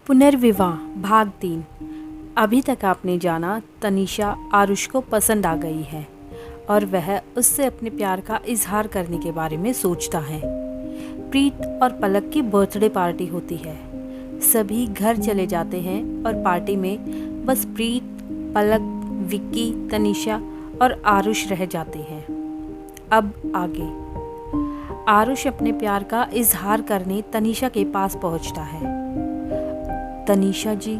पुनर्विवाह भाग 3। अभी तक आपने जाना तनीषा आरुष को पसंद आ गई है और वह उससे अपने प्यार का इजहार करने के बारे में सोचता है। प्रीत और पलक की बर्थडे पार्टी होती है। सभी घर चले जाते हैं और पार्टी में बस प्रीत, पलक, विक्की, तनीषा और आरुष रह जाते हैं। अब आगे आरुष अपने प्यार का इजहार करने तनीषा के पास पहुंचता है। तनीषा जी,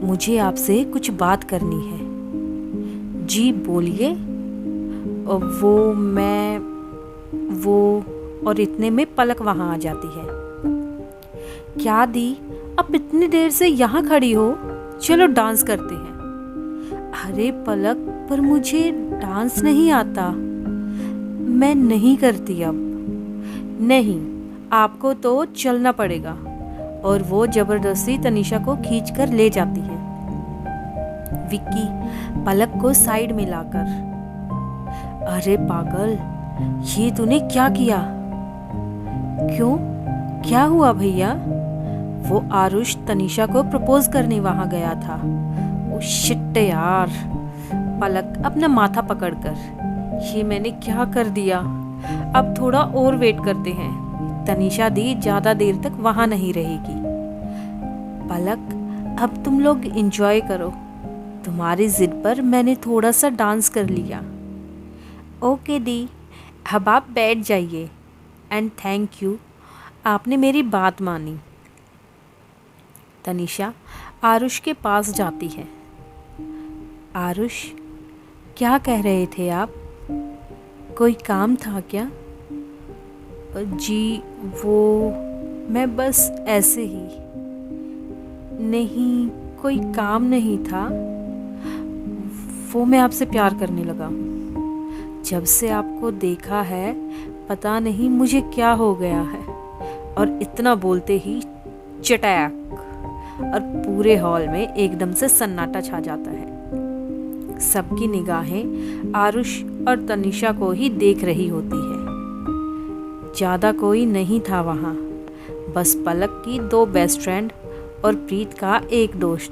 मुझे आपसे कुछ बात करनी है। जी बोलिए। वो और इतने में पलक वहां आ जाती है। क्या दी, अब इतनी देर से यहाँ खड़ी हो? चलो डांस करते हैं। अरे पलक, पर मुझे डांस नहीं आता। मैं नहीं करती अब। नहीं, आपको तो चलना पड़ेगा। और वो जबरदस्ती तनीषा को खींचकर ले जाती है। विक्की पलक को साइड में लाकर, अरे पागल, ये तूने क्या किया? क्यों, क्या हुआ भैया? वो आरुष तनीषा को प्रपोज करने वहां गया था। ओ शिट यार। पलक अपना माथा पकड़कर, ये मैंने क्या कर दिया? अब थोड़ा और वेट करते हैं। तनीषा दी ज्यादा देर तक वहां नहीं रहेगी। पलक, अब तुम लोग एंजॉय करो। तुम्हारी जिद पर मैंने थोड़ा सा डांस कर लिया। ओके दी, अब आप बैठ जाइए। एंड थैंक यू, आपने मेरी बात मानी। तनीषा आरुष के पास जाती है। आरुष, क्या कह रहे थे आप? कोई काम था क्या? जी मैं बस ऐसे ही। नहीं, कोई काम नहीं था। मैं आपसे प्यार करने लगा हूँ। जब से आपको देखा है पता नहीं मुझे क्या हो गया है। और इतना बोलते ही चटैक, और पूरे हॉल में एकदम से सन्नाटा छा जाता है। सबकी निगाहें आरुष और तनीषा को ही देख रही होती है। ज़्यादा कोई नहीं था वहाँ, बस पलक की 2 बेस्ट फ्रेंड और प्रीत का एक दोस्त।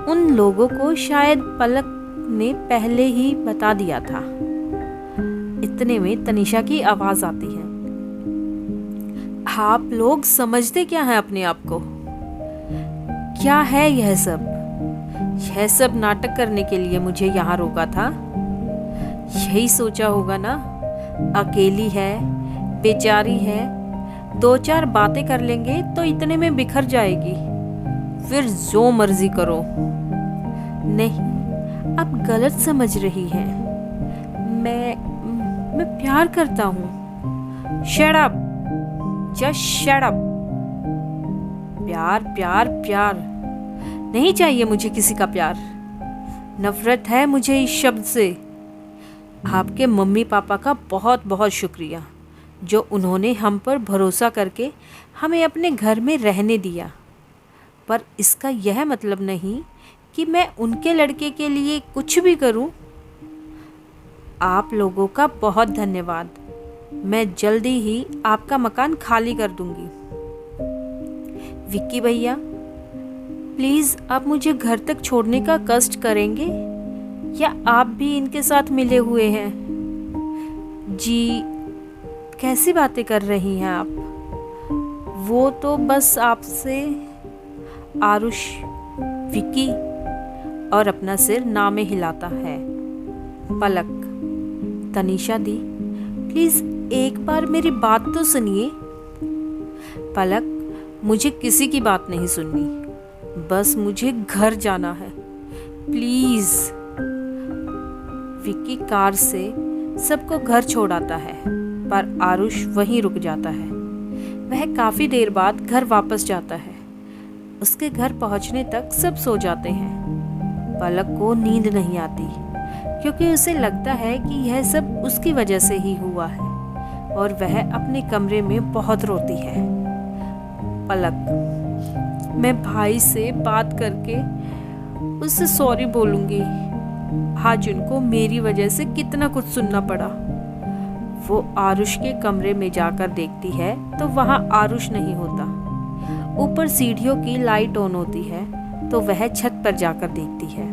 उन लोगों को शायद पलक ने पहले ही बता दिया था। इतने में तनीषा की आवाज़ आती है। आप लोग समझते क्या हैं अपने आप को? क्या है यह सब? यह सब नाटक करने के लिए मुझे यहाँ रोका था। यही सोचा होगा ना, अकेली है, बेचारी है, 2-4 बातें कर लेंगे तो इतने में बिखर जाएगी। फिर जो मर्जी करो। नहीं, अब गलत समझ रही है। मैं प्यार करता हूँ। Shut up, just shut up. प्यार प्यार प्यार नहीं चाहिए मुझे किसी का प्यार। नफरत है मुझे इस शब्द से। आपके मम्मी पापा का बहुत बहुत शुक्रिया, जो उन्होंने हम पर भरोसा करके हमें अपने घर में रहने दिया। पर इसका यह मतलब नहीं कि मैं उनके लड़के के लिए कुछ भी करूं। आप लोगों का बहुत धन्यवाद। मैं जल्दी ही आपका मकान खाली कर दूंगी। विक्की भैया, प्लीज़ आप मुझे घर तक छोड़ने का कष्ट करेंगे, या आप भी इनके साथ मिले हुए हैं? जी, कैसी बातें कर रही हैं आप? वो तो बस आपसे। आरुष विक्की और अपना सिर ना में हिलाता है। पलक, तनीषा दी, प्लीज एक बार मेरी बात तो सुनिए। पलक, मुझे किसी की बात नहीं सुननी, बस मुझे घर जाना है, प्लीज। विक्की कार से सबको घर छोड़ाता है, पर आरुष वहीं रुक जाता है। वह काफी देर बाद घर वापस जाता है। उसके घर पहुंचने तक सब सो जाते हैं। पलक को नींद नहीं आती, क्योंकि उसे लगता है कि यह सब उसकी वजह से ही हुआ है, और वह अपने कमरे में बहुत रोती है। पलक, मैं भाई से बात करके उससे सॉरी बोलूंगी। आज उनको मेरी वजह से कितना कुछ सुनना पड़ा। वो आरुष के कमरे में जाकर देखती है तो वहाँ आरुष नहीं होता। ऊपर सीढ़ियों की लाइट ऑन होती है तो वह छत पर जाकर देखती है।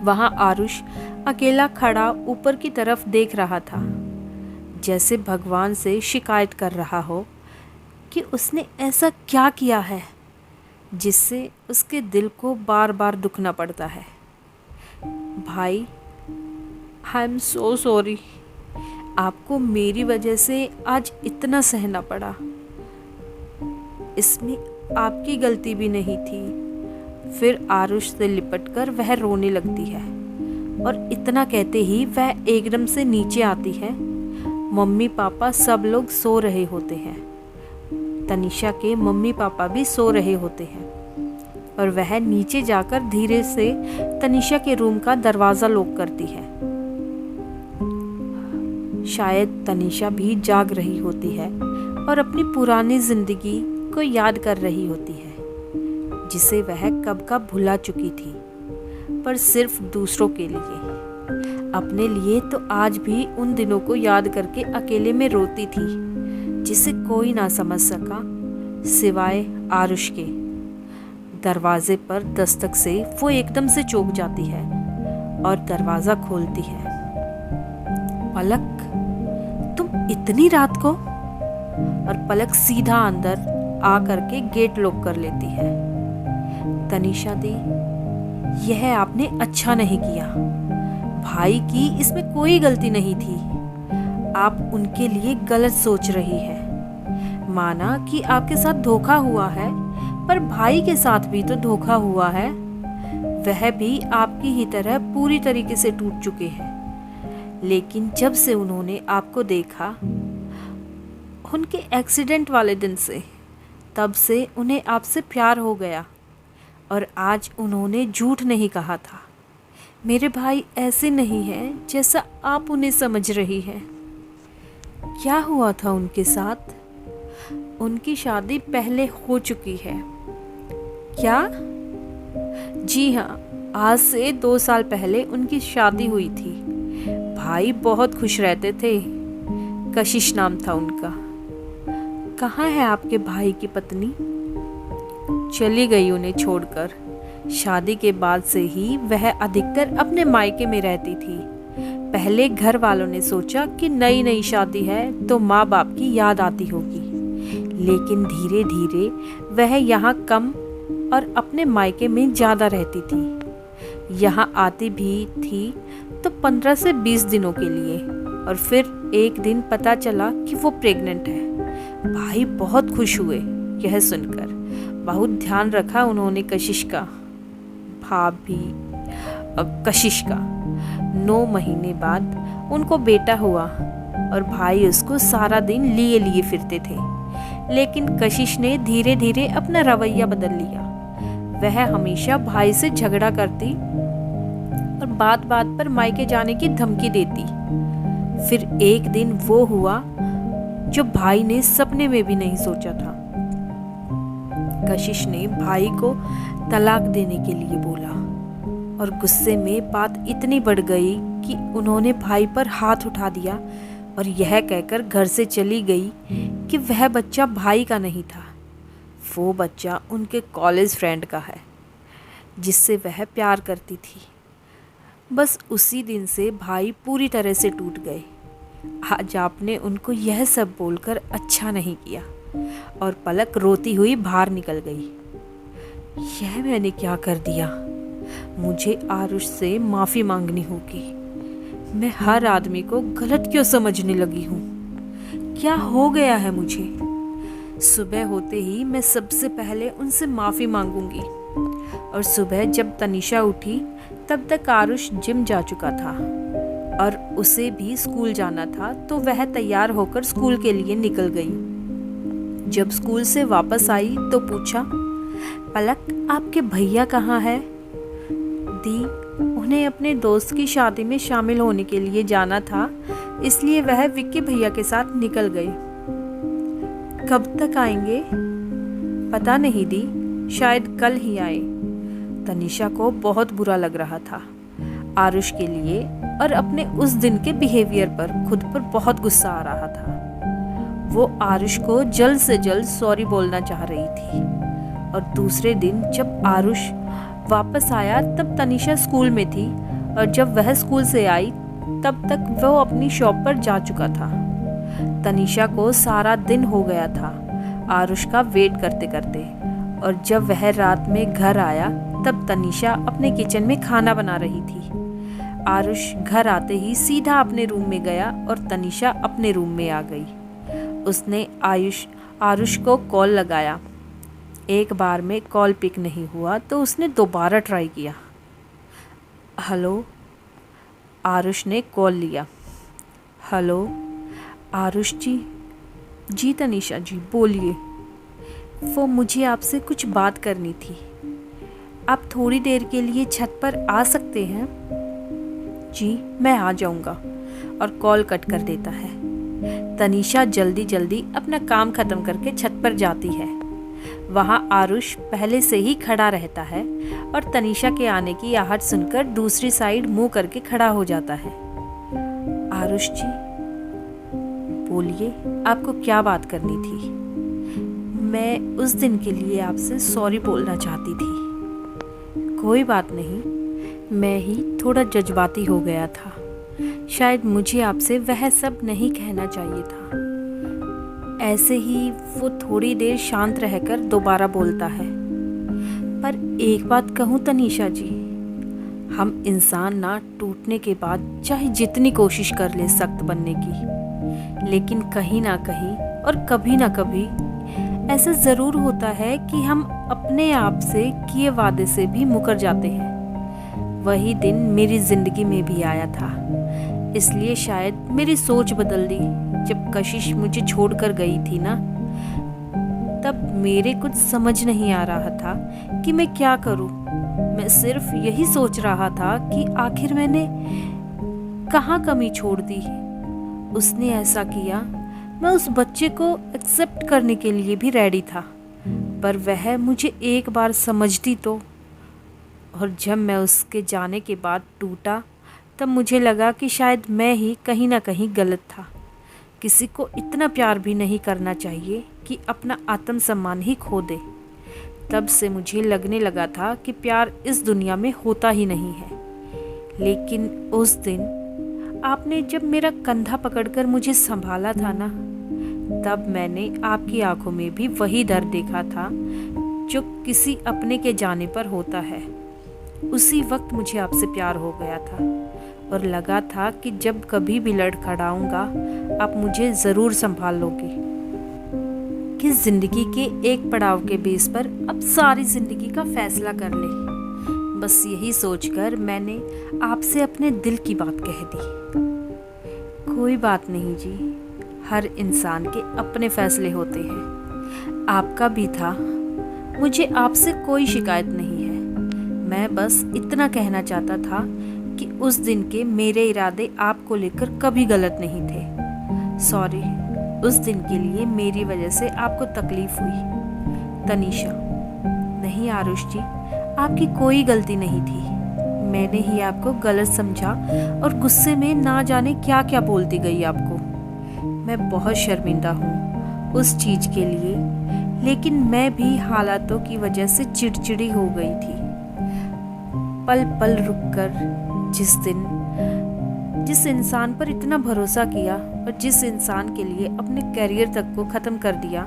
वहां आरुष अकेला खड़ा ऊपर की तरफ देख रहा था, जैसे भगवान से शिकायत कर रहा हो कि उसने ऐसा क्या किया है जिससे उसके दिल को बार बार दुखना पड़ता है। भाई, आई एम सो सॉरी, आपको मेरी वजह से आज इतना सहना पड़ा। इसमें आपकी गलती भी नहीं थी। फिर आरुष से लिपटकर वह रोने लगती है और इतना कहते ही वह एकदम से नीचे आती है। मम्मी पापा सब लोग सो रहे होते हैं। तनिषा के मम्मी पापा भी सो रहे होते हैं और वह नीचे जाकर धीरे से तनिषा के रूम का दरवाज़ा लॉक करती है। शायद तनिषा भी जाग रही होती है और अपनी पुरानी जिंदगी को याद कर रही होती है, जिसे वह कब का भुला चुकी थी, पर सिर्फ दूसरों के लिए। अपने लिए तो आज भी उन दिनों को याद करके अकेले में रोती थी, जिसे कोई ना समझ सका सिवाय आरुष के। दरवाजे पर दस्तक से वो एकदम से चौंक जाती है और दरवाज़ा खोलती है। पलक, तुम इतनी रात को? और पलक सीधा अंदर आ करके गेट लॉक कर लेती है। तनिषा दी, यह आपने अच्छा नहीं किया। भाई की इसमें कोई गलती नहीं थी। आप उनके लिए गलत सोच रही है। माना कि आपके साथ धोखा हुआ है, पर भाई के साथ भी तो धोखा हुआ है। वह भी आपकी ही तरह पूरी तरीके से टूट चुके हैं। लेकिन जब से उन्होंने आपको देखा, उनके एक्सीडेंट वाले दिन से, तब से उन्हें आपसे प्यार हो गया। और आज उन्होंने झूठ नहीं कहा था। मेरे भाई ऐसे नहीं हैं जैसा आप उन्हें समझ रही हैं। क्या हुआ था उनके साथ? उनकी शादी पहले हो चुकी है। क्या? जी हाँ, आज से 2 साल पहले उनकी शादी हुई थी। भाई बहुत खुश रहते थे। कशिश नाम था उनका। कहाँ है आपके भाई की पत्नी? चली गई उन्हें छोड़कर। शादी के बाद से ही वह अधिकतर अपने मायके में रहती थी। पहले घर वालों ने सोचा कि नई नई शादी है तो माँ बाप की याद आती होगी, लेकिन धीरे धीरे वह यहाँ कम और अपने मायके में ज़्यादा रहती थी। यहाँ आती भी थी तो 15 से 20 दिनों के लिए, और फिर एक दिन पता चला कि वो प्रेग्नेंट है। भाई बहुत खुश हुए यह सुनकर। बहुत ध्यान रखा उन्होंने कशिश का, भाभी कशिश का। 9 महीने बाद उनको बेटा हुआ और भाई उसको सारा दिन लिए लिए फिरते थे। लेकिन कशिश ने धीरे धीरे अपना रवैया बदल लिया। वह हमेशा भाई से झगड़ा करती और बात बात पर मायके जाने की धमकी देती। फिर एक दिन वो हुआ जो भाई ने सपने में भी नहीं सोचा था। कशिश ने भाई को तलाक देने के लिए बोला और गुस्से में बात इतनी बढ़ गई कि उन्होंने भाई पर हाथ उठा दिया और यह कहकर घर से चली गई कि वह बच्चा भाई का नहीं था, वो बच्चा उनके कॉलेज फ्रेंड का है जिससे वह प्यार करती थी। बस उसी दिन से भाई पूरी तरह से टूट गए। आज आपने उनको यह सब बोलकर अच्छा नहीं किया। और पलक रोती हुई बाहर निकल गई। यह मैंने क्या कर दिया? मुझे आरुष से माफ़ी मांगनी होगी। मैं हर आदमी को गलत क्यों समझने लगी हूँ? क्या हो गया है मुझे? सुबह होते ही मैं सबसे पहले उनसे माफ़ी मांगूंगी। और सुबह जब तनिषा उठी तब तक आरुष जिम जा चुका था और उसे भी स्कूल जाना था, तो वह तैयार होकर स्कूल के लिए निकल गई। जब स्कूल से वापस आई तो पूछा, पलक आपके भैया कहाँ है? दी, उन्हें अपने दोस्त की शादी में शामिल होने के लिए जाना था, इसलिए वह विक्की भैया के साथ निकल गए। कब तक आएंगे? पता नहीं दी, शायद कल ही आए। तनिषा को बहुत बुरा लग रहा था आरुष के लिए और अपने उस दिन के बिहेवियर पर खुद पर बहुत गुस्सा आ रहा था। वो आरुष को जल्द से जल्द सॉरी बोलना चाह रही थी। और दूसरे दिन जब आरुष वापस आया तब तनीषा स्कूल में थी, और जब वह स्कूल से आई तब तक वो अपनी शॉप पर जा चुका था। तनीषा को सारा दिन हो गया था आरुष का वेट करते करते, और जब वह रात में घर आया तब तनीषा अपने किचन में खाना बना रही थी। आरुष घर आते ही सीधा अपने रूम में गया और तनीषा अपने रूम में आ गई। उसने आरुष को कॉल लगाया। एक बार में कॉल पिक नहीं हुआ तो उसने दोबारा ट्राई किया। हेलो। आरुष ने कॉल लिया। हेलो आरुष जी। जी तनीषा जी बोलिए। वो मुझे आपसे कुछ बात करनी थी। आप थोड़ी देर के लिए छत पर आ सकते हैं? जी मैं आ जाऊंगा। और कॉल कट कर देता है। तनीषा जल्दी जल्दी अपना काम खत्म करके छत पर जाती है। वहाँ आरुष पहले से ही खड़ा रहता है और तनीषा के आने की आहट सुनकर दूसरी साइड मुंह करके खड़ा हो जाता है। आरुष जी बोलिए, आपको क्या बात करनी थी? मैं उस दिन के लिए आपसे सॉरी बोलना चाहती थी। कोई बात नहीं, मैं ही थोड़ा जज्बाती हो गया था। शायद मुझे आपसे वह सब नहीं कहना चाहिए था। ऐसे ही वो थोड़ी देर शांत रहकर दोबारा बोलता है। पर एक बात कहूँ तनीषा जी, हम इंसान ना टूटने के बाद चाहे जितनी कोशिश कर ले सख्त बनने की, लेकिन कहीं ना कहीं और कभी ना कभी ऐसा ज़रूर होता है कि हम अपने आप से किए वादे से भी मुकर जाते हैं। वही दिन मेरी ज़िंदगी में भी आया था, इसलिए शायद मेरी सोच बदल दी। जब कशिश मुझे छोड़कर गई थी ना, तब मेरे कुछ समझ नहीं आ रहा था कि मैं क्या करूं। मैं सिर्फ यही सोच रहा था कि आखिर मैंने कहाँ कमी छोड़ दी। उसने ऐसा किया, मैं उस बच्चे को एक्सेप्ट करने के लिए भी रेडी था, पर वह मुझे एक बार समझती तो। और जब मैं उसके जाने के बाद टूटा तब मुझे लगा कि शायद मैं ही कहीं ना कहीं गलत था। किसी को इतना प्यार भी नहीं करना चाहिए कि अपना आत्मसम्मान ही खो दे। तब से मुझे लगने लगा था कि प्यार इस दुनिया में होता ही नहीं है। लेकिन उस दिन आपने जब मेरा कंधा पकड़कर मुझे संभाला था ना, तब मैंने आपकी आंखों में भी वही दर्द देखा था जो किसी अपने के जाने पर होता है। उसी वक्त मुझे आपसे प्यार हो गया था और लगा था कि जब कभी भी लड़खड़ाऊंगा आप मुझे ज़रूर संभाल लोगे, कि ज़िंदगी के एक पड़ाव के बेस पर अब सारी ज़िंदगी का फैसला कर ले। बस यही सोचकर मैंने आपसे अपने दिल की बात कह दी। कोई बात नहीं जी, हर इंसान के अपने फैसले होते हैं। आपका भी था। मुझे आपसे कोई शिकायत नहीं है। मैं बस इतना कहना चाहता था कि उस दिन के मेरे इरादे आपको लेकर कभी गलत नहीं थे। सॉरी, उस दिन के लिए मेरी वजह से आपको तकलीफ हुई। तनीषा, नहीं आरुष जी, आपकी कोई गलती नहीं थी। मैंने ही आपको गलत समझा और गुस्से में ना जाने क्या क्या बोलती गई आपको। मैं बहुत शर्मिंदा हूँ उस चीज़ के लिए, लेकिन मैं भी हालातों की वजह से चिड़चिड़ी हो गई थी। पल पल रुककर जिस इंसान पर इतना भरोसा किया और जिस इंसान के लिए अपने करियर तक को ख़त्म कर दिया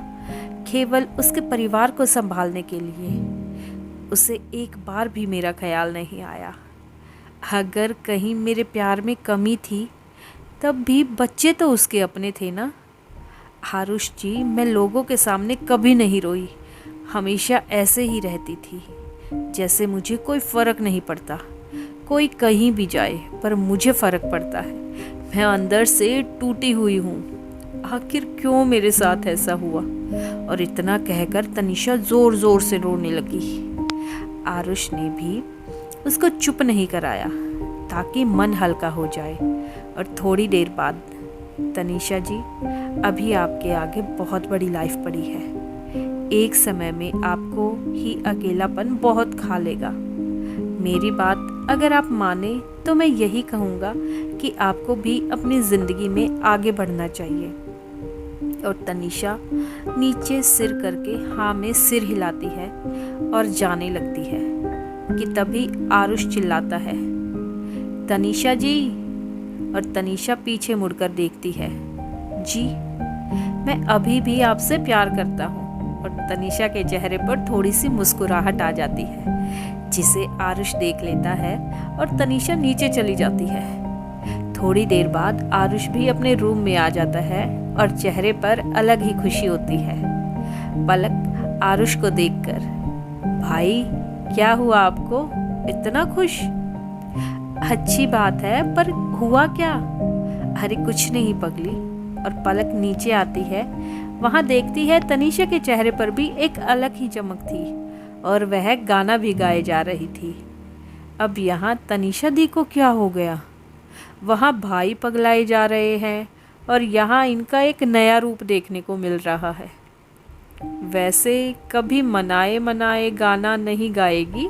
केवल उसके परिवार को संभालने के लिए, उसे एक बार भी मेरा ख्याल नहीं आया। अगर कहीं मेरे प्यार में कमी थी तब भी बच्चे तो उसके अपने थे ना। आरुष जी, मैं लोगों के सामने कभी नहीं रोई, हमेशा ऐसे ही रहती थी जैसे मुझे कोई फ़र्क नहीं पड़ता। कोई कहीं भी जाए पर मुझे फ़र्क पड़ता है। मैं अंदर से टूटी हुई हूँ। आखिर क्यों मेरे साथ ऐसा हुआ? और इतना कहकर तनीषा ज़ोर ज़ोर से रोने लगी। आरुष ने भी उसको चुप नहीं कराया ताकि मन हल्का हो जाए। और थोड़ी देर बाद, तनीषा जी, अभी आपके आगे बहुत बड़ी लाइफ पड़ी है। एक समय में आपको ही अकेलापन बहुत खा लेगा। मेरी बात अगर आप माने तो मैं यही कहूँगा कि आपको भी अपनी ज़िंदगी में आगे बढ़ना चाहिए। और तनीषा नीचे सिर करके हाँ में सिर हिलाती है और जाने लगती है कि तभी आरुष चिल्लाता है, तनीषा जी। और तनीषा पीछे मुड़कर देखती है, जी मैं अभी भी आपसे प्यार करता हूँ। और तनीषा के चेहरे पर थोड़ी सी मुस्कुराहट आ जाती है, जिसे आरुष देख लेता है और तनीषा नीचे चली जाती है। थोड़ी देर बाद आरुष भी अपने रूम में आ जाता है और चेहरे पर अलग ही खुशी होती है। पलक आरुष को देखकर, भाई क्या हुआ आपको इतना खुश? अच्छी बात है, पर हुआ क्या? अरे कुछ नहीं पगली। और पलक नीचे आती है, वहां देखती है तनीषा के चेहरे पर भी एक अलग ही चमक थी और वह गाना भी गाए जा रही थी। अब यहाँ तनीषा दी को क्या हो गया? वहाँ भाई पगलाए जा रहे हैं और यहाँ इनका एक नया रूप देखने को मिल रहा है। वैसे कभी मनाए मनाए गाना नहीं गाएगी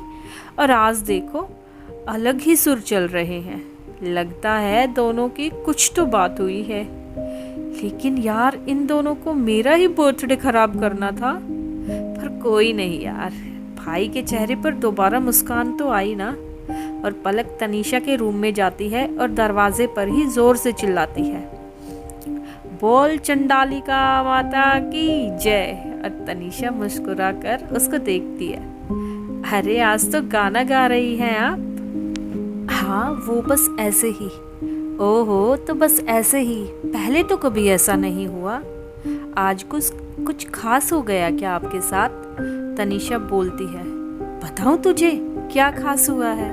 और आज देखो अलग ही सुर चल रहे हैं। लगता है दोनों की कुछ तो बात हुई है। लेकिन यार इन दोनों को मेरा ही बर्थडे खराब करना था। पर कोई नहीं यार, भाई के चेहरे पर दोबारा मुस्कान तो आई ना। और पलक तनीषा के रूम में जाती है और दरवाजे पर ही जोर से चिल्लाती है, बोल चंडालिका माता की जय। और तनीषा मुस्कुराकर उसको देखती है, अरे आज तो गाना गा रही हैं आप? हाँ वो बस ऐसे ही। ओहो, तो बस ऐसे ही? पहले तो कभी ऐसा नहीं हुआ। आज कुछ खास हो गया क्या आपके साथ? तनीषा बोलती है, बताऊं तुझे क्या खास हुआ है?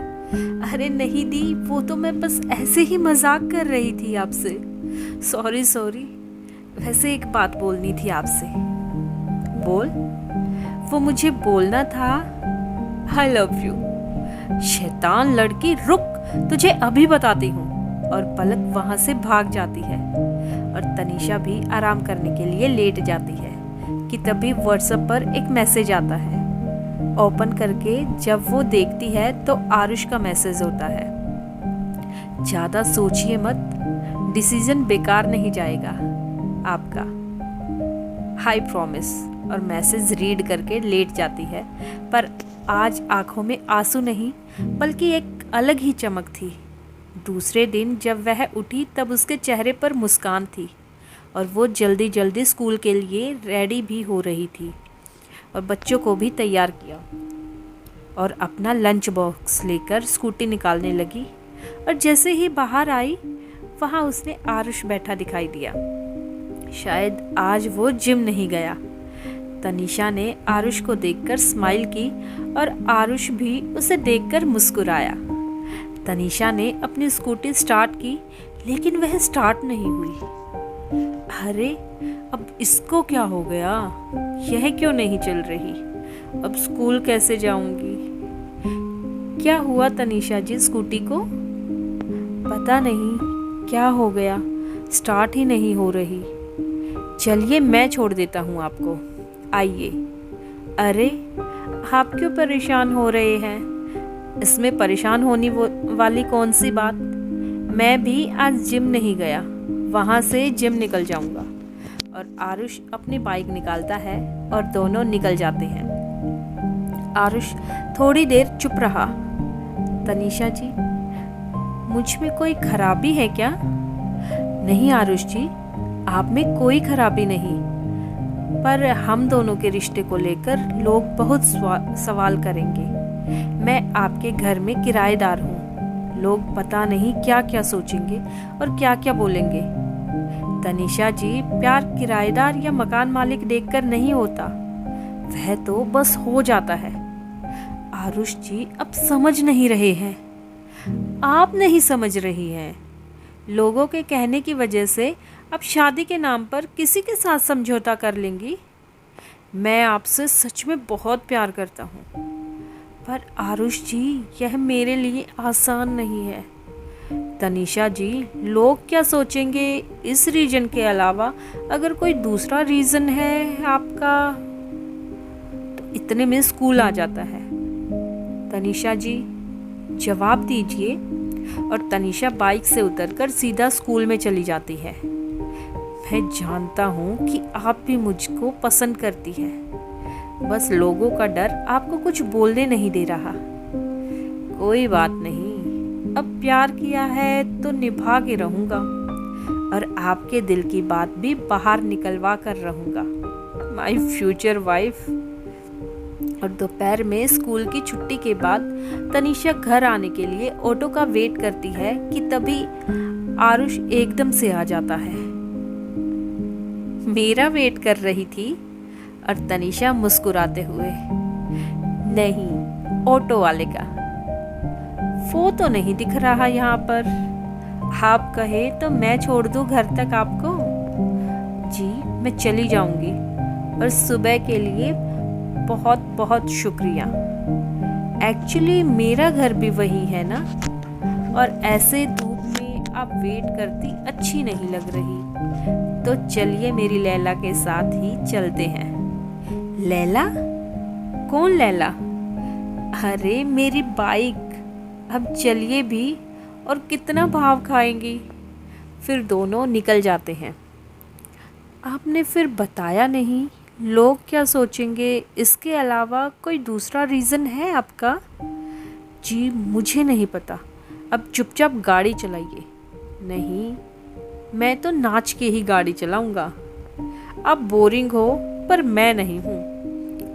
अरे नहीं दी, वो तो मैं बस ऐसे ही मजाक कर रही थी आपसे। सॉरी। वैसे एक बात बोलनी थी आपसे। बोल। वो मुझे बोलना था, आई लव यू। शैतान लड़की, रुक, तुझे अभी बताती हूँ। और पलक वहां से भाग जाती है और तनीषा भी आराम करने के लिए लेट जाती है कि तभी व्हाट्सएप पर एक मैसेज आता है। ओपन करके जब वो देखती है तो आरुष का मैसेज होता है, ज़्यादा सोचिए मत, डिसीजन बेकार नहीं जाएगा आपका, हाई प्रॉमिस। और मैसेज रीड करके लेट जाती है, पर आज आंखों में आंसू नहीं बल्कि एक अलग ही चमक थी। दूसरे दिन जब वह उठी तब उसके चेहरे पर मुस्कान थी और वो जल्दी जल्दी स्कूल के लिए रेडी भी हो रही थी और बच्चों को भी तैयार किया और अपना लंच बॉक्स लेकर स्कूटी निकालने लगी। और जैसे ही बाहर आई वहाँ उसने आरुष बैठा दिखाई दिया। शायद आज वो जिम नहीं गया। तनीषा ने आरुष को देखकर स्माइल की और आरुष भी उसे देखकर मुस्कुराया। तनीषा ने अपनी स्कूटी स्टार्ट की लेकिन वह स्टार्ट नहीं हुई। अरे अब इसको क्या हो गया? यह क्यों नहीं चल रही? अब स्कूल कैसे जाऊंगी? क्या हुआ तनीषा जी स्कूटी को? पता नहीं क्या हो गया, स्टार्ट ही नहीं हो रही। चलिए मैं छोड़ देता हूँ आपको, आइए। अरे आप क्यों परेशान हो रहे हैं? इसमें परेशान होने वाली कौन सी बात? मैं भी आज जिम नहीं गया, वहाँ से जिम निकल जाऊँगा। और आरुष अपनी बाइक निकालता है और दोनों निकल जाते हैं। आरुष थोड़ी देर चुप रहा। तनीषा जी, मुझ में कोई खराबी है क्या? नहीं आरुष जी, आप में कोई खराबी नहीं, पर हम दोनों के रिश्ते को लेकर लोग बहुत सवाल करेंगे। मैं आपके घर में किराएदार हूँ, लोग पता नहीं क्या क्या सोचेंगे और क्या क्या बोलेंगे। तनीषा जी, प्यार किराएदार या मकान मालिक देखकर नहीं होता, वह तो बस हो जाता है। आरुष जी अब समझ नहीं रहे हैं। आप नहीं समझ रही हैं। लोगों के कहने की वजह से अब शादी के नाम पर किसी के साथ समझौता कर लेंगी। मैं आपसे सच में बहुत प्यार करता हूँ, पर आरुष जी यह मेरे लिए आसान नहीं है। तनीषा जी, लोग क्या सोचेंगे इस रीजन के अलावा अगर कोई दूसरा रीज़न है आपका तो इतने में स्कूल आ जाता है। तनीषा जी जवाब दीजिए। और तनीषा बाइक से उतरकर सीधा स्कूल में चली जाती है। मैं जानता हूँ कि आप भी मुझको पसंद करती है, बस लोगों का डर आपको कुछ बोलने नहीं दे रहा। कोई बात नहीं, अब प्यार किया है तो निभा के रहूँगा और आपके दिल की बात भी बाहर निकलवा कर रहूँगा, माय फ्यूचर वाइफ। और दोपहर में स्कूल की छुट्टी के बाद तनीषा घर आने के लिए ऑटो का वेट करती है कि तभी आरुष एकदम से आ जाता है। मेरा वेट कर रही थी? और तनीषा मुस्कुराते हुए, नहीं, ऑटो वाले का। वो तो नहीं दिख रहा यहाँ पर। आप कहे तो मैं छोड़ दूँ घर तक आपको? जी, मैं चली जाऊंगी, और सुबह के लिए बहुत बहुत शुक्रिया। एक्चुअली मेरा घर भी वही है ना, और ऐसे धूप में आप वेट करती अच्छी नहीं लग रही। तो चलिए मेरी लैला के साथ ही चलते हैं। लैला? कौन लैला? अरे मेरी बाइक। अब चलिए भी, और कितना भाव खाएंगी। फिर दोनों निकल जाते हैं। आपने फिर बताया नहीं, लोग क्या सोचेंगे? इसके अलावा कोई दूसरा रीज़न है आपका? जी मुझे नहीं पता, अब चुपचाप गाड़ी चलाइए। नहीं, मैं तो नाच के ही गाड़ी चलाऊंगा। आप बोरिंग हो पर मैं नहीं हूँ,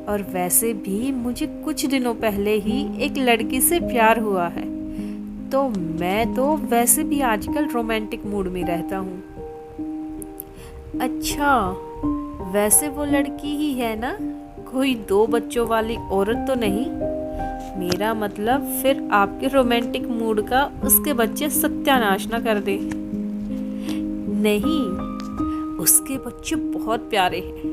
और वैसे भी मुझे कुछ दिनों पहले ही एक लड़की से प्यार हुआ है, तो मैं तो वैसे भी आजकल रोमांटिक मूड में रहता हूँ। अच्छा, वैसे वो लड़की ही है ना? कोई 2 बच्चों वाली औरत तो नहीं? मेरा मतलब फिर आपके रोमांटिक मूड का उसके बच्चे सत्यानाश ना कर दे। नहीं, उसके बच्चे बहुत प्यारे हैं।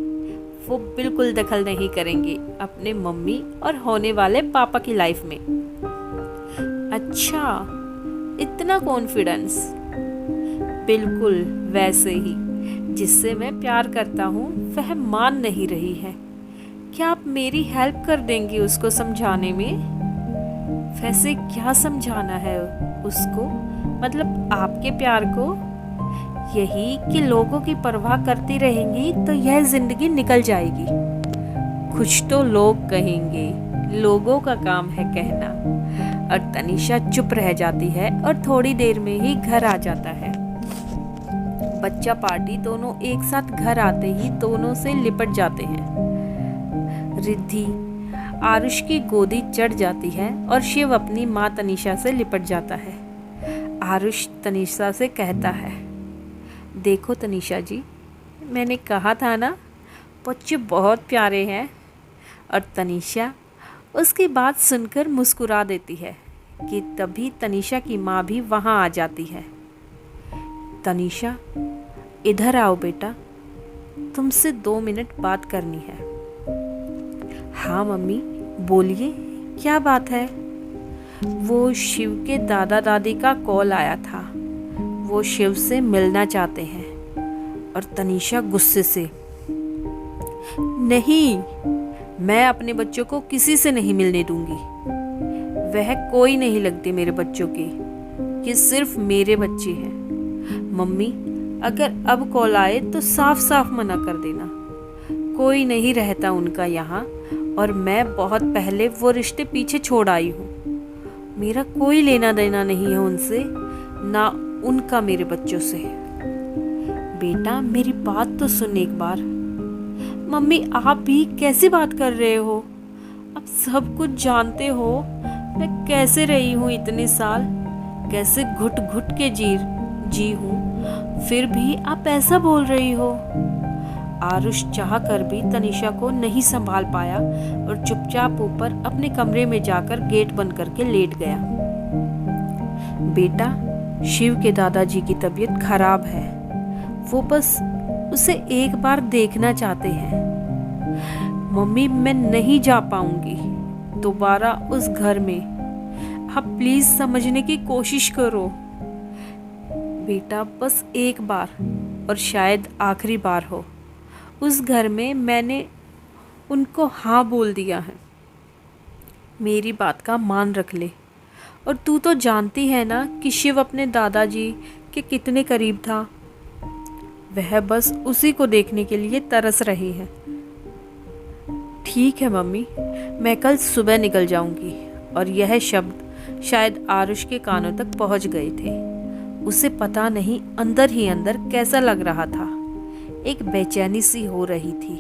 वो बिल्कुल दखल नहीं करेंगे अपने मम्मी और होने वाले पापा की लाइफ में। अच्छा, इतना कॉन्फिडेंस? बिल्कुल वैसे ही जिससे मैं प्यार करता हूँ वह मान नहीं रही है। क्या आप मेरी हेल्प कर देंगी उसको समझाने में? वैसे क्या समझाना है उसको, मतलब आपके प्यार को? यही कि लोगों की परवाह करती रहेंगी तो यह जिंदगी निकल जाएगी। कुछ तो लोग कहेंगे, लोगों का काम है कहना। और तनीषा चुप रह जाती है और थोड़ी देर में ही घर आ जाता है। बच्चा पार्टी दोनों एक साथ घर आते ही दोनों से लिपट जाते हैं। रिद्धि आरुष की गोदी चढ़ जाती है और शिव अपनी माँ तनीषा से लिपट जाता है। आरुष तनीषा से कहता है, देखो तनीषा जी, मैंने कहा था ना, बच्चे बहुत प्यारे हैं। और तनीषा उसकी बात सुनकर मुस्कुरा देती है कि तभी तनीषा की माँ भी वहाँ आ जाती है। तनीषा, इधर आओ बेटा, तुमसे 2 मिनट बात करनी है। हाँ मम्मी, बोलिए, क्या बात है? वो शिव के दादा दादी का कॉल आया था, वो शिव से मिलना चाहते हैं। और तनीषा गुस्से से, नहीं, मैं अपने बच्चों को किसी से नहीं मिलने दूंगी। वह कोई नहीं लगते मेरे बच्चों के, ये सिर्फ मेरे बच्चे हैं। मम्मी, अगर अब कॉल आए तो साफ साफ मना कर देना। कोई नहीं रहता उनका यहाँ, और मैं बहुत पहले वो रिश्ते पीछे छोड़ आई हूँ। मेरा कोई लेना देना नहीं है उनसे, ना उनका मेरे बच्चों से। बेटा मेरी बात तो सुन एक बार। मम्मी, आप भी कैसी बात कर रहे हो? आप सब कुछ जानते हो, मैं कैसे रही हूँ इतने साल, कैसे घुट घुट के जी हूँ, फिर भी आप ऐसा बोल रही हो। आरुष चाह कर भी तनीषा को नहीं संभाल पाया और चुपचाप ऊपर अपने कमरे में जाकर गेट बंद करके लेट गया। बेटा, शिव के दादाजी की तबीयत खराब है, वो बस उसे एक बार देखना चाहते हैं। मम्मी, मैं नहीं जा पाऊंगी दोबारा उस घर में, आप प्लीज समझने की कोशिश करो। बेटा, बस एक बार, और शायद आखिरी बार हो, उस घर में मैंने उनको हाँ बोल दिया है। मेरी बात का मान रख ले। और तू तो जानती है ना कि शिव अपने दादाजी के कितने करीब था। वह बस उसी को देखने के लिए तरस रही है। ठीक है मम्मी, मैं कल सुबह निकल जाऊंगी। और यह शब्द शायद आरुष के कानों तक पहुंच गए थे। उसे पता नहीं अंदर ही अंदर कैसा लग रहा था। एक बेचैनी सी हो रही थी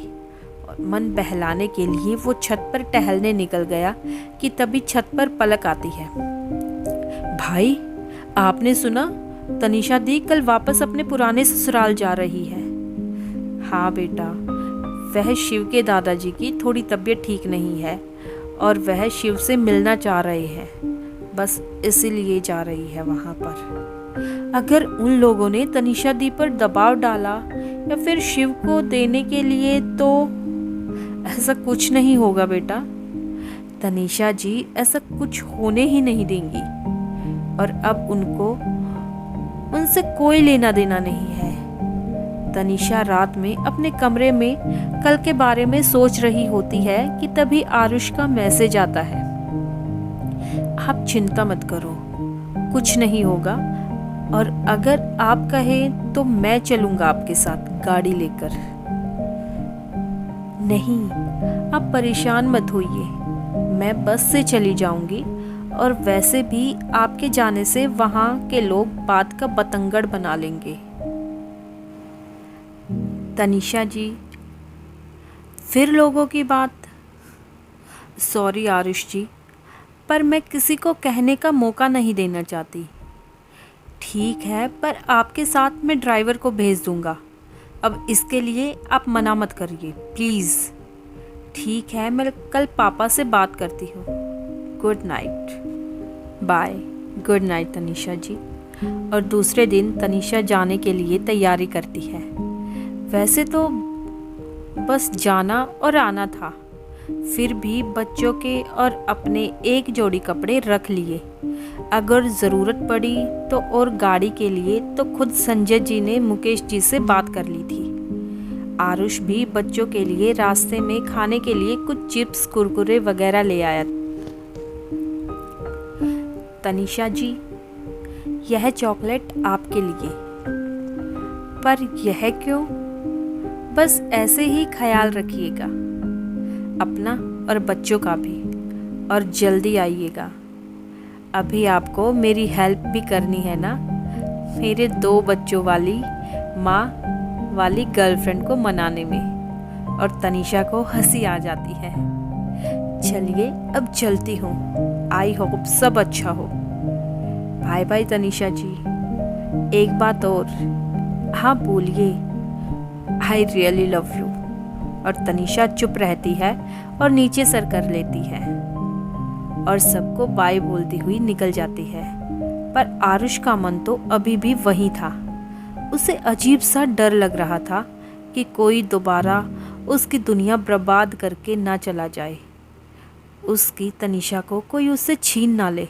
और मन बहलाने के लिए वो छत पर टहलने निकल गया कि तभी छत पर पलक आती है। भाई, आपने सुना? तनीषा दी कल वापस अपने पुराने ससुराल जा रही है। हाँ बेटा, वह शिव के दादाजी की थोड़ी तबीयत ठीक नहीं है और वह शिव से मिलना चाह रहे हैं, बस इसीलिए जा रही है वहाँ पर। अगर उन लोगों ने तनीषा दी पर दबाव डाला या फिर शिव को देने के लिए, तो ऐसा कुछ नहीं होगा बेटा। तनीषा जी ऐसा कुछ होने ही नहीं देंगी और अब उनसे कोई लेना देना नहीं है। तनीषा रात में अपने कमरे में कल के बारे में सोच रही होती है कि तभी आरुष का मैसेज आता है। आप चिंता मत करो, कुछ नहीं होगा, और अगर आप कहें तो मैं चलूंगा आपके साथ गाड़ी लेकर। नहीं, आप परेशान मत होइए, मैं बस से चली जाऊंगी और वैसे भी आपके जाने से वहां के लोग बात का बतंगड़ बना लेंगे। तनीषा जी, फिर लोगों की बात? सॉरी आरुष जी, पर मैं किसी को कहने का मौका नहीं देना चाहती। ठीक है, पर आपके साथ मैं ड्राइवर को भेज दूंगा। अब इसके लिए आप मना मत करिए प्लीज़। ठीक है, मैं कल पापा से बात करती हूँ। Good night. Bye. Good night Tanisha ji. और दूसरे दिन तनीषा जाने के लिए तैयारी करती है। वैसे तो बस जाना और आना था, फिर भी बच्चों के और अपने एक जोड़ी कपड़े रख लिए। अगर ज़रूरत पड़ी तो और गाड़ी के लिए तो खुद संजय जी ने मुकेश जी से बात कर ली थी। आरुष भी बच्चों के लिए रास्ते में खाने के लिए कुछ चिप्स कुरकुरे वगैरह ले आया। तनीषा जी, यह चॉकलेट आपके लिए। पर यह क्यों? बस ऐसे ही ख्याल रखिएगा अपना और बच्चों का भी, और जल्दी आइएगा। अभी आपको मेरी हेल्प भी करनी है ना, मेरे 2 बच्चों वाली माँ वाली गर्लफ्रेंड को मनाने में। और तनीषा को हंसी आ जाती है। चलिए अब चलती हूँ, आई होप सब अच्छा हो। बाय बाय तनीषा जी। एक बात और। हाँ बोलिए। I really love you. और तनीषा चुप रहती है और नीचे सर कर लेती है और सबको बाय बोलती हुई निकल जाती है। पर आरुष का मन तो अभी भी वही था। उसे अजीब सा डर लग रहा था कि कोई दोबारा उसकी दुनिया बर्बाद करके ना चला जाए, उसकी तनीषा को कोई उससे छीन ना ले।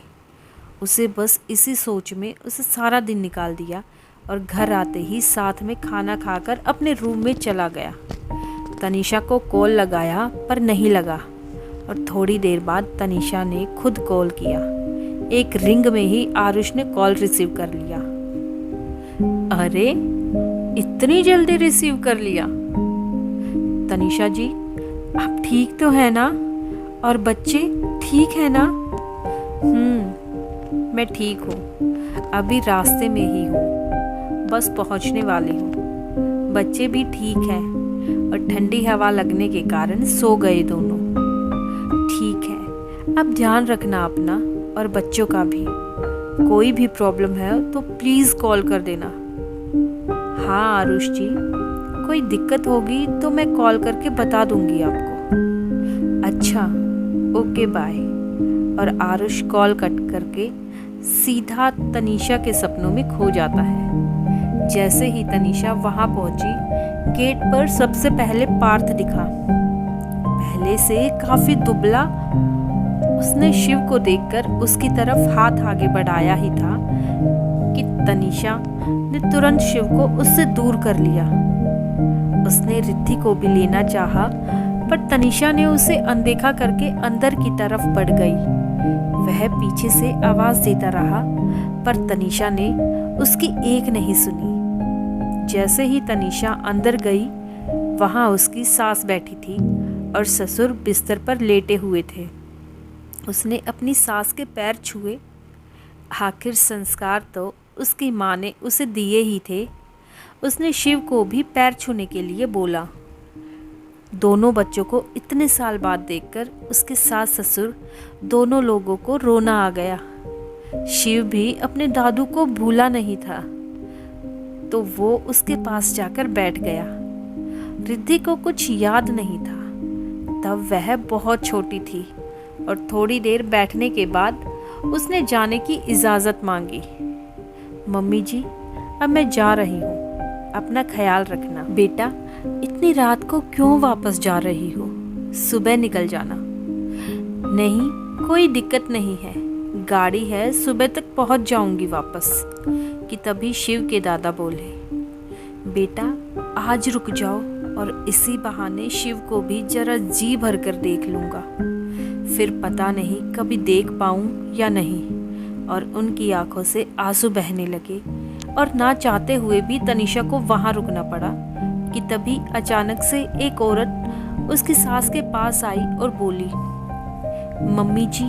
उसे बस इसी सोच में उसे सारा दिन निकाल दिया और घर आते ही साथ में खाना खाकर अपने रूम में चला गया। तनीषा को कॉल लगाया पर नहीं लगा और थोड़ी देर बाद तनीषा ने खुद कॉल किया। एक रिंग में ही आरुष ने कॉल रिसीव कर लिया। अरे, इतनी जल्दी रिसीव कर लिया? तनीषा जी, आप ठीक तो है ना? और बच्चे ठीक है ना? मैं ठीक हूँ, अभी रास्ते में ही हूँ, बस पहुँचने वाली हूँ। बच्चे भी ठीक हैं और ठंडी हवा लगने के कारण सो गए दोनों। ठीक है, अब ध्यान रखना अपना और बच्चों का भी। कोई भी प्रॉब्लम है तो प्लीज़ कॉल कर देना। हाँ आरुष जी, कोई दिक्कत होगी तो मैं कॉल करके बता दूंगी आपको। अच्छा, ओके बाय। और आरुष कॉल कट करके सीधा तनीषा के सपनों में खो जाता है। जैसे ही तनीषा वहां पहुंची, गेट पर सबसे पहले पार्थ दिखा। पहले से काफी दुबला। उसने शिव को देखकर उसकी तरफ हाथ आगे बढ़ाया ही था कि तनीषा ने तुरंत शिव को उससे दूर कर लिया। उसने रिद्धि को भी लेना चाहा, पर तनीषा ने उसे अनदेखा करके अंदर की तरफ बढ़ गई। वह पीछे से आवाज देता रहा, पर तनीषा ने उसकी एक नहीं सुनी। जैसे ही तनीषा अंदर गई, वहाँ उसकी सास बैठी थी और ससुर बिस्तर पर लेटे हुए थे। उसने अपनी सास के पैर छुए। आखिर संस्कार तो उसकी माँ ने उसे दिए ही थे। उसने शिव को भी पैर छूने के लिए बोला। दोनों बच्चों को इतने साल बाद देखकर उसके सास ससुर दोनों लोगों को रोना आ गया। शिव भी अपने दादू को भूला नहीं था, तो वो उसके पास जाकर बैठ गया। रिद्धि को कुछ याद नहीं था, तब वह बहुत छोटी थी और थोड़ी देर बैठने के बाद उसने जाने की इजाज़त मांगी। मम्मी जी, अब मैं जा रही हूँ, अपना ख्याल रखना। बेटा, इतनी रात को क्यों वापस जा रही हो? सुबह निकल जाना। नहीं, कोई दिक्कत नहीं है, गाड़ी है, सुबह तक पहुँच जाऊंगी वापस। कि तभी शिव के दादा बोले, बेटा आज रुक जाओ और इसी बहाने शिव को भी जरा जी भर कर देख लूँगा। फिर पता नहीं कभी देख पाऊँ या नहीं। और उनकी आंखों से आंसू बहने लगे और ना चाहते हुए भी तनीषा को वहाँ रुकना पड़ा। कि तभी अचानक से एक औरत उसकी सास के पास आई और बोली, मम्मी जी,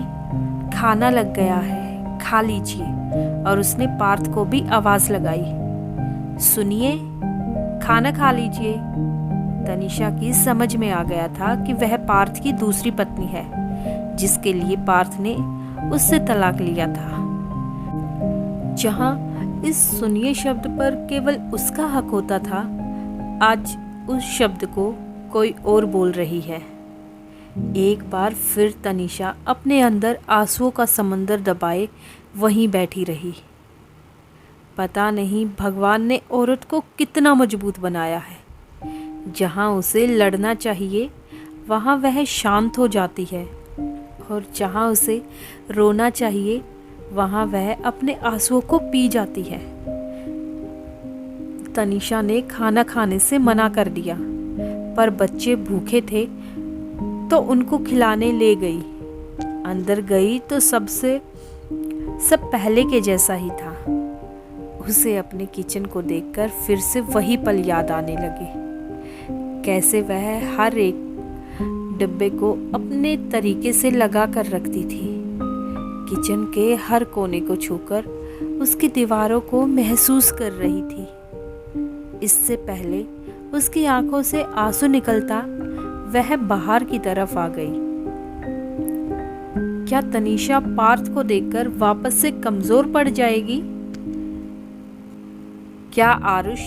खाना लग गया है, खा लीजिए। और उसने पार्थ को भी आवाज़ लगाई, सुनिए, खाना खा लीजिए। तनीषा की समझ में आ गया था कि वह पार्थ की दूसरी पत्नी है, जिसके लिए पार्थ ने उससे तलाक लिया था। जहां इस सुनिए शब्द पर केवल उसका हक होता था, आज उस शब्द को कोई और बोल रही है। एक बार फिर तनीषा अपने अंदर आंसुओं का समंदर दबाए वहीं बैठी रही। पता नहीं भगवान ने औरत को कितना मजबूत बनाया है। जहाँ उसे लड़ना चाहिए वहाँ वह शांत हो जाती है, और जहाँ उसे रोना चाहिए वहाँ वह अपने आंसुओं को पी जाती है। तनीषा ने खाना खाने से मना कर दिया, पर बच्चे भूखे थे तो उनको खिलाने ले गई। अंदर गई तो सब पहले के जैसा ही था। उसे अपने किचन को देखकर फिर से वही पल याद आने लगे, कैसे वह हर एक डिब्बे को अपने तरीके से लगा कर रखती थी। किचन के हर कोने को छूकर उसकी दीवारों को महसूस कर रही थी। इससे पहले उसकी आंखों से आंसू निकलता वह बाहर की तरफ आ गई। क्या तनीषा पार्थ को देखकर वापस से कमजोर पड़ जाएगी? क्या आरुष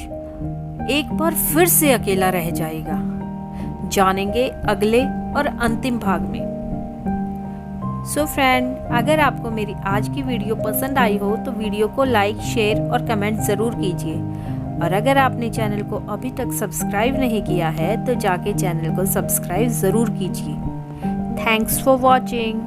एक बार फिर से अकेला रह जाएगा? जानेंगे अगले और अंतिम भाग में। सो फ्रेंड, अगर आपको मेरी आज की वीडियो पसंद आई हो तो वीडियो को लाइक, शेयर और कमेंट ज़रूर कीजिए। और अगर आपने चैनल को अभी तक सब्सक्राइब नहीं किया है तो जाके चैनल को सब्सक्राइब ज़रूर कीजिए। Thanks for watching.